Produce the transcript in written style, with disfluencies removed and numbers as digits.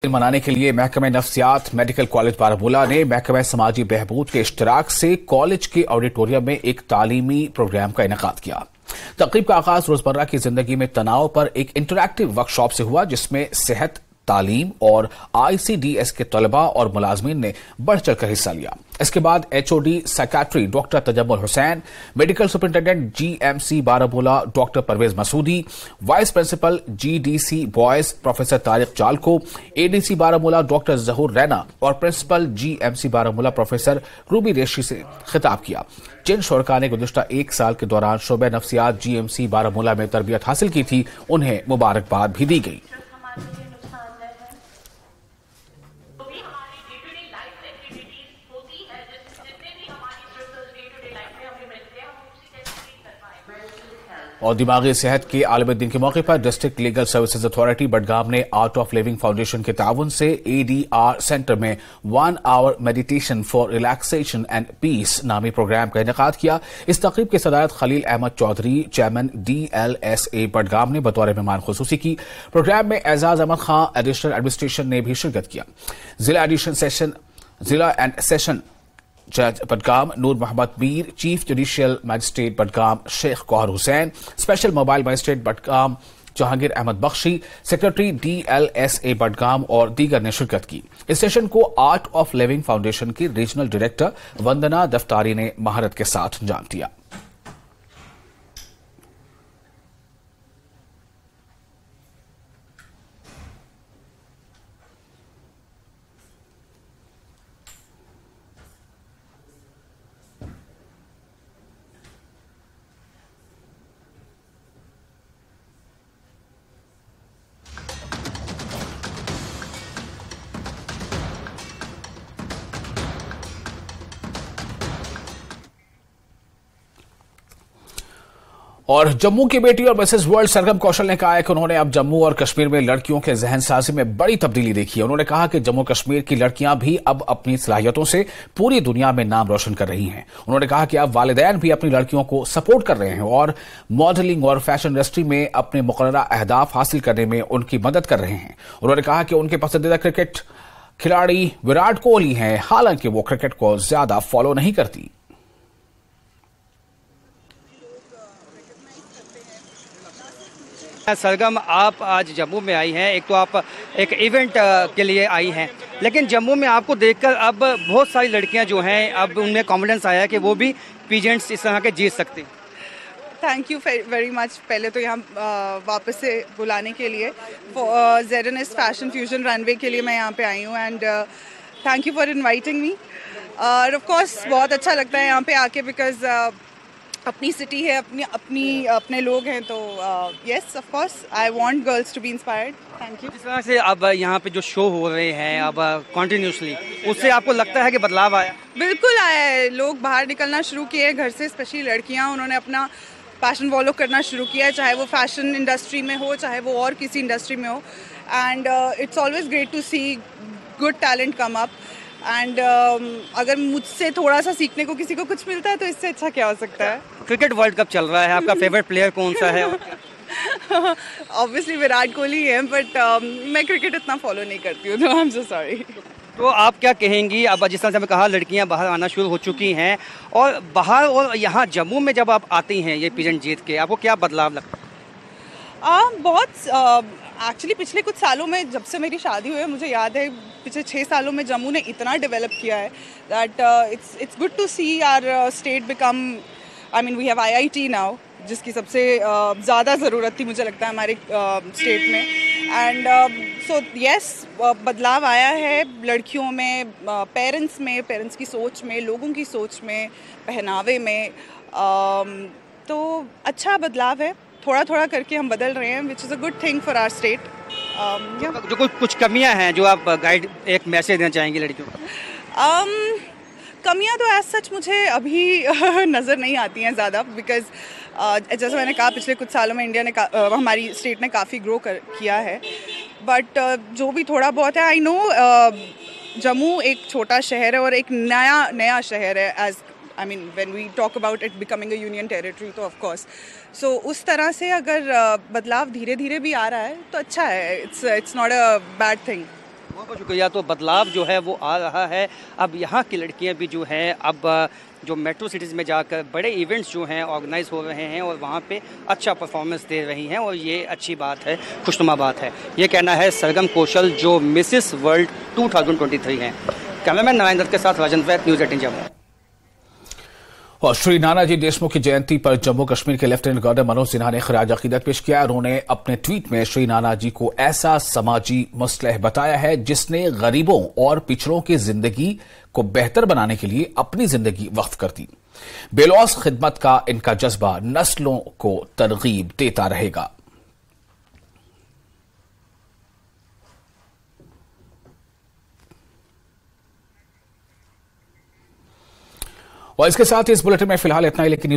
मनाने के लिए महकमा नफ्सियात मेडिकल कॉलेज बारामूला ने महकमा समाजी बहबूद के इश्तराक से कॉलेज के ऑडिटोरियम में एक तालीमी प्रोग्राम का इनेकाद किया। तकरीब का आगाज रोजमर्रा की जिंदगी में तनाव पर एक इंटरैक्टिव वर्कशॉप से हुआ, जिसमें सेहत, तालीम और ICDS के तलबा और मुलाजमीन ने बढ़ चढ़कर हिस्सा लिया। इसके बाद HOD secretary doctor Tajammul Hussain, medical superintendent GMC Baramulla doctor Parvez Masoodi, vice principal GDC boys professor Tariq Jalko, ADC Baramulla doctor Zahoor Raina और principal GMC Baramulla professor Ruby Reshi से खिताब किया। जिन शुरका ने गुज़िश्ता एक साल के दौरान शोबे नफ्सियात GMC बारामूला में तरबियत हासिल की थी, उन्हें मुबारकबाद भी दी गई। और दिमागी सेहत के आलमी दिन के मौके पर district legal services authority Budgam ने आर्ट ऑफ लिविंग फाउंडेशन के ताउन से ADR सेंटर में 1 hour meditation for relaxation and peace नामी प्रोग्राम का इनेकाद किया। इस तकरीब की सदारत खलील अहमद चौधरी, चेयरमैन DLSA बडगाम ने बतौर मेहमान खुसूसी की। प्रोग्राम में एजाज अहमद खां एडिशनल एडमिनिस्ट्रेशन ने भी शिरकत किया। जिला एंड सेशन जज Budgam Noor Mohammad Mir, chief judicial magistrate Budgam Sheikh Gowhar Hussain, special mobile magistrate Budgam Jahangir Ahmed Bakshi, secretary DLSA Budgam और दीगर ने शिरकत की। इस सेशन को आर्ट ऑफ लिविंग फाउंडेशन की रीजनल डायरेक्टर वंदना दफ्तारी ने महारत के साथ अंजाम दिया। और जम्मू की बेटी और मिसेस वर्ल्ड सरगम कौशल ने कहा है कि उन्होंने अब जम्मू और कश्मीर में लड़कियों के जहन साजी में बड़ी तब्दीली देखी है। उन्होंने कहा कि जम्मू कश्मीर की लड़कियां भी अब अपनी सलाहियतों से पूरी दुनिया में नाम रोशन कर रही हैं। उन्होंने कहा कि अब वालिदैन भी अपनी लड़कियों को सपोर्ट कर रहे हैं और मॉडलिंग और फैशन इंडस्ट्री में अपने मुकर्ररा अहदाफ हासिल करने में उनकी मदद कर रहे हैं। उन्होंने कहा कि उनके पसंदीदा क्रिकेट खिलाड़ी विराट कोहली हैं, हालांकि वो क्रिकेट को ज्यादा फॉलो नहीं करती। सरगम, आप आज जम्मू में आई हैं। एक तो आप एक इवेंट के लिए आई हैं, लेकिन जम्मू में आपको देखकर अब बहुत सारी लड़कियां जो हैं, अब उनमें कॉन्फिडेंस आया कि वो भी पीजेंट्स इस तरह के जीत सकती। Thank you very much. पहले तो यहाँ वापस से बुलाने के लिए ZNS फैशन फ्यूजन रनवे के लिए मैं यहाँ पे आई हूँ, and thank you for inviting me. और ऑफ कोर्स बहुत अच्छा लगता है यहाँ पे आके, बिकॉज अपनी सिटी है, अपने लोग हैं, तो yes of course I want girls to be inspired. Thank you. जिस तरह से अब यहाँ पे जो शो हो रहे हैं अब कॉन्टिन्यूसली, उससे आपको लगता है कि बदलाव आया? बिल्कुल आया है। लोग बाहर निकलना शुरू किए घर से, स्पेशली लड़कियाँ, उन्होंने अपना पैशन फॉलो करना शुरू किया है, चाहे वो फैशन इंडस्ट्री में हो, चाहे वो और किसी इंडस्ट्री में हो। And it's always great to see good talent come up. And अगर मुझसे थोड़ा सा सीखने को किसी को कुछ मिलता है तो इससे अच्छा क्या हो सकता है। क्रिकेट वर्ल्ड कप चल रहा है, आपका फेवरेट प्लेयर कौन सा है? ऑब्वियसली विराट कोहली है, बट मैं क्रिकेट इतना फॉलो नहीं करती हूँ, तो आई एम सो सॉरी। तो आप क्या कहेंगी, अब जिस तरह से हमें कहा लड़कियां बाहर आना शुरू हो चुकी हैं, और बाहर और यहाँ जम्मू में जब आप आती हैं ये पीजेंट जीत के, आपको क्या बदलाव लगता है? बहुत एक्चुअली पिछले कुछ सालों में, जब से मेरी शादी हुई है, मुझे याद है पिछले 6 सालों में जम्मू ने इतना डेवलप किया है that it's good to see our state become, I mean we have IIT now, जिसकी सबसे ज़्यादा ज़रूरत थी मुझे लगता है हमारे स्टेट में। एंड सो यस, बदलाव आया है लड़कियों में, पेरेंट्स की सोच में, लोगों की सोच में, पहनावे में, तो अच्छा बदलाव है। थोड़ा थोड़ा करके हम बदल रहे हैं, which is a good thing for our state. जो कुछ कमियां हैं जो आप गाइड एक मैसेज देना चाहेंगे लड़कियों को? कमियां तो एज सच मुझे अभी नज़र नहीं आती हैं ज़्यादा, बिकॉज जैसे मैंने कहा पिछले कुछ सालों में इंडिया ने हमारी स्टेट ने काफ़ी ग्रो किया है। बट जो भी थोड़ा बहुत है, आई नो जम्मू एक छोटा शहर है और एक नया शहर है, as I mean, when we talk about it becoming a union territory, तो of course, so उस तरह से अगर बदलाव धीरे धीरे भी आ रहा है तो अच्छा है, it's not a bad thing. बहुत बहुत शुक्रिया। तो बदलाव जो है वो आ रहा है। अब यहाँ की लड़कियाँ भी जो हैं अब जो मेट्रो सिटीज़ में जाकर बड़े इवेंट्स जो हैं ऑर्गेनाइज हो रहे हैं और वहाँ पे अच्छा परफॉर्मेंस दे रही हैं और ये अच्छी बात है, खुशनुमा बात है। ये कहना है सरगम कौशल जो मिसेस वर्ल्ड 2023 हैं। कैमरामैन नारायण दत्त के साथ राजन वैद, न्यूज़ 18 जम्मू। और श्री नानाजी देशमुख की जयंती पर जम्मू कश्मीर के लेफ्टिनेंट गवर्नर मनोज सिन्हा ने खराज अकीदत पेश किया। उन्होंने अपने ट्वीट में श्री नानाजी को ऐसा समाजी मुस्लिह बताया है जिसने गरीबों और पिछड़ों की जिंदगी को बेहतर बनाने के लिए अपनी जिंदगी वक्फ कर दी। बेलौस खिदमत का इनका जज्बा नस्लों को तरगीब देता रहेगा। और इसके साथ ही इस बुलेटिन में फिलहाल इतना ही, लेकिन